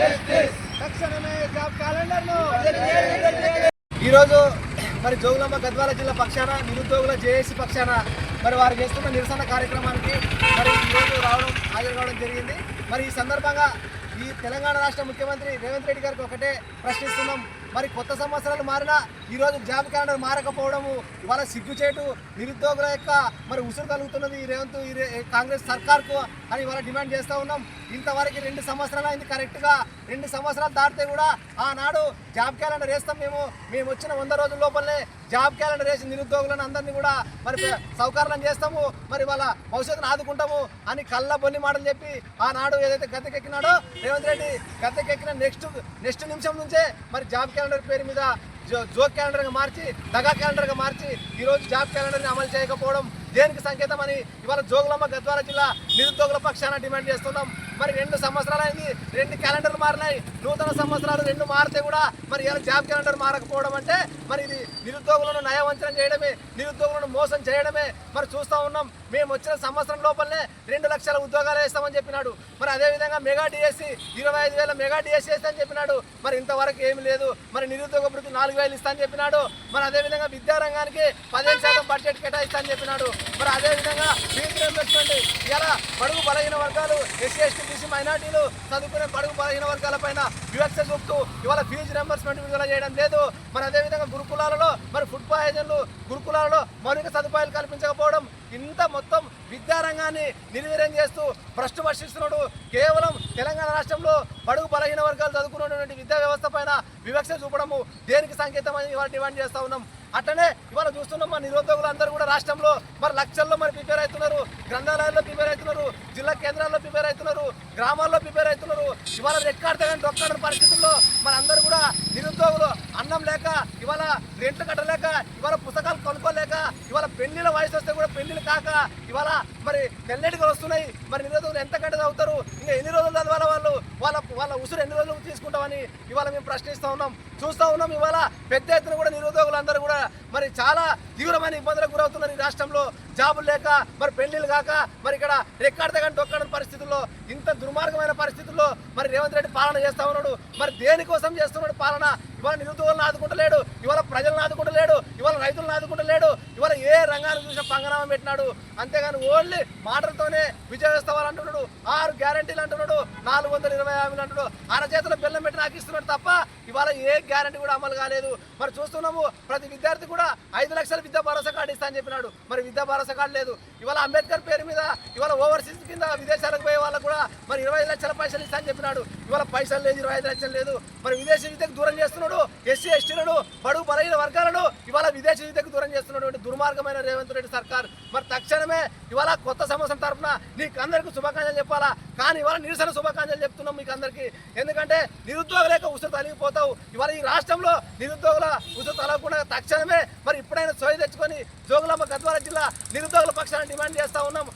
తక్షణమే job calendar ను ఈరోజు మరి జోగులాంబ గద్వాల జిల్లా పక్షాన నిరుద్యోగుల జేఏసీ పక్షాన మరి వారు చేస్తున్న నిరసన కార్యక్రమానికి మరి ఈరోజు హాజరు కావడం జరిగింది. మరి ఈ సందర్భంగా ఈ తెలంగాణ రాష్ట్ర ముఖ్యమంత్రి రేవంత్ రెడ్డి గారికి ఒకటే ప్రశ్నిస్తున్నాం. మరి కొత్త సంవత్సరాలు మారినా ఈరోజు జాబ్ క్యాలెండర్ మారకపోవడము ఇవాళ సిగ్గుచేటు, నిరుద్యోగుల యొక్క మరి ఉసురు కలుగుతున్నది ఈ కాంగ్రెస్ సర్కార్కు అని ఇవాళ డిమాండ్ చేస్తూ ఉన్నాం. ఇంతవరకు 2 సంవత్సరాలు అయింది. కరెక్ట్గా 2 సంవత్సరాలు దాటితే కూడా ఆనాడు జాబ్ క్యాలెండర్ వేస్తాం మేము వచ్చిన 100 రోజుల లోపలనే జాబ్ క్యాలెండర్ వేసి నిరుద్యోగులను అందరినీ కూడా మరి సౌకర్యం చేస్తాము, మరి వాళ్ళ భవిష్యత్తును ఆదుకుంటాము అని కళ్ళ బొన్ని మాటలు చెప్పి ఆనాడు ఏదైతే గద్దెకెక్కినాడో రేవంత్ రెడ్డి, గద్దెకెక్కిన నెక్స్ట్ నిమిషం నుంచే మరి జాబ్ క్యాలెండర్ పేరు మీద జోక్ క్యాలెండర్గా మార్చి, దగా క్యాలెండర్గా మార్చి ఈరోజు జాబ్ క్యాలెండర్ని అమలు చేయకపోవడం దేనికి సంకేతం అని ఇవాళ జోగులాంబ గద్వాల జిల్లా నిరుద్యోగుల పక్షాన డిమాండ్ చేస్తున్నాం. మరి 2 సంవత్సరాలు అయింది, 2 క్యాలెండర్లు మారినాయి. నూతన సంవత్సరాలు 2 మారితే కూడా మరి ఇలా జాబ్ క్యాలెండర్ మారకపోవడం అంటే మరి ఇది నిరుద్యోగులను నయవంచన చేయడమే, నిరుద్యోగులను మోసం చేయడమే. మరి చూస్తూ ఉన్నాం. మేము వచ్చిన సంవత్సరం లోపలనే 2 లక్షల ఉద్యోగాలు వేస్తామని చెప్పినాడు. మరి అదేవిధంగా మెగా డిఎస్సి 25,000 మెగా డిఎస్సి వేస్తామని చెప్పినాడు. మరి ఇంతవరకు ఏమి లేదు. మరి నిరుద్యోగ వృత్తి 4,000 ఇస్తామని చెప్పినాడు. మరి అదేవిధంగా విద్యారంగానికి 15% బడ్జెట్ కేటాయిస్తామని చెప్పినాడు. మరి అదేవిధంగా ఫీజు రీయింబర్స్మెంట్ ఇలా బడుగు బలహీన వర్గాలు, ఎస్సీ ఎస్టీ బీసీ మైనార్టీలు చదువుకునే బడుగు బలహీన వర్గాల పైన వివక్ష చూపుతూ ఇవాళ ఫీజు రీయింబర్స్మెంట్ విడుదల చేయడం లేదు. మరి అదేవిధంగా గురుకులాలలో మరి ఫుడ్ పాయిజన్లు, గురుకులాలలో మౌలిక సదుపాయాలు కల్పించకపోవడం, ఇంత మొత్తం విద్యారంగాన్ని నిర్వీర్యం చేస్తూ భ్రష్టు వర్షిస్తున్నాడు. కేవలం తెలంగాణ రాష్ట్రంలో బడుగు బలహీన వర్గాలు చదువుకున్నటువంటి విద్యా వ్యవస్థ పైన వివక్ష చూపడము దేనికి సంకేతం అని ఇవాళ డిమాండ్ చేస్తూ ఉన్నాం. అట్లనే ఇవాళ చూస్తున్నాం మా నిరుద్యోగులు అందరూ కూడా రాష్ట్రంలో మరి లక్షల్లో మరి ప్రిపేర్ అవుతున్నారు, గ్రంథాలయాల్లో ప్రిపేర్ అవుతున్నారు, జిల్లా కేంద్రాల్లో ప్రిపేర్ అవుతున్నారు, గ్రామాల్లో ప్రిపేర్ అవుతున్నారు. ఇవాళ రెక్కాడతాగని డొక్కడని పరిస్థితుల్లో మన అందరూ కూడా నిరుద్యోగులు అన్నం లేక, ఇవాళ రెంట్లు కట్టలేక, ఇవాళ పుస్తకాలు కొనుక్కోలేక, ఇవాళ పెళ్లిల వయసు వస్తే కూడా పెళ్లిలు కాక ఇవాళ మరి తెల్లటిగా వస్తున్నాయి. మరి నిరుద్యోగులు ఎంత గంట చదువుతారు? ఇంకా ఎన్ని రోజులు చదవాలి వాళ్ళు? వాళ్ళ ఉసురు ఎన్ని రోజులు తీసుకుంటామని ఇవాళ మేము ప్రశ్నిస్తూ ఉన్నాం, చూస్తూ ఉన్నాం. ఇవాళ పెద్ద ఎత్తున కూడా నిరుద్యోగులు అందరూ కూడా మరి చాలా తీవ్రమైన ఇబ్బందులకు గురవుతున్నారు. ఈ రాష్ట్రంలో జాబులు లేక, మరి పెళ్లిళ్ళు కాక, మరి ఇక్కడ రెక్కాడతగని డొక్కడని పరిస్థితుల్లో, ఇంత దుర్మార్గమైన పరిస్థితుల్లో మరి రేవంత్ రెడ్డి పాలన చేస్తూ ఉన్నాడు. మరి దేనికోసం చేస్తున్నాడు పాలన? ఇవాళ నిరుద్యోగులను ఆదుకుంటలేడు, ఇవాళ ప్రజలను ఆదుకుంటలేడు, ఇవాళ రైతులను ఆదుకుంటలేడు, ఇవాళ ఏ రంగాన్ని చూసినా పంగనామం పెట్టినాడు. అంతేగాని ఓన్లీ మాటలతోనే విజయోత్సవాలు అంటున్నాడు, 6 గ్యారంటీలు అంటున్నాడు, 420 హామీలు అంటున్నాడు, అరచేతుల బెల్లం పెట్టి నాకు ఇస్తున్నాడు తప్ప ఇవాళ ఏ గ్యారంటీ కూడా అమలు కాలేదు. మరి చూస్తున్నాము ప్రతి విద్యార్థి కూడా 5 లక్షల విద్యా భరోసా కార్డు ఇస్తా అని చెప్పినాడు. మరి విద్యా భరోసా కార్డు లేదు. ఇవాళ అంబేద్కర్ పేరు మీద ఇవాళ ఓవర్సీస్ కింద విదేశాలకు పోయే వాళ్ళకు కూడా మరి 25 లక్షల పైసలు ఇస్తా అని చెప్పినాడు. ఇవాళ పైసలు లేదు, 25 లక్షలు లేదు. మరి విదేశీ విద్యకు దూరం చేస్తున్నాడు ఎస్సీ ఎస్టీలను, బడుగు బలహీన వర్గాలను ఇవాళ విదేశీ విద్యకు దూరం చేస్తున్నటువంటి దుర్మార్గమైన రేవంత్ రెడ్డి సర్కార్. మరి తక్షణమే ఇవాళ కొత్త సంవత్సరం తరఫున నీకు అందరికీ శుభాకాంక్షలు చెప్పాలా, కానీ ఇవాళ నిరసన శుభాకాంక్షలు చెప్తున్నాం మీకు అందరికీ. ఎందుకంటే నిరుద్యోగులేక ఉసురు తొలగిపోతావు. ఇవాళ ఈ రాష్ట్రంలో నిరుద్యోగుల ఉసురు తొలగకుండా తక్షణమే మరి ఇప్పుడైనా సోయి తెచ్చుకొని జోగులాంబ గద్వాల జిల్లా నిరుద్యోగుల పక్షాన్ని డిమాండ్ చేస్తూ ఉన్నాం.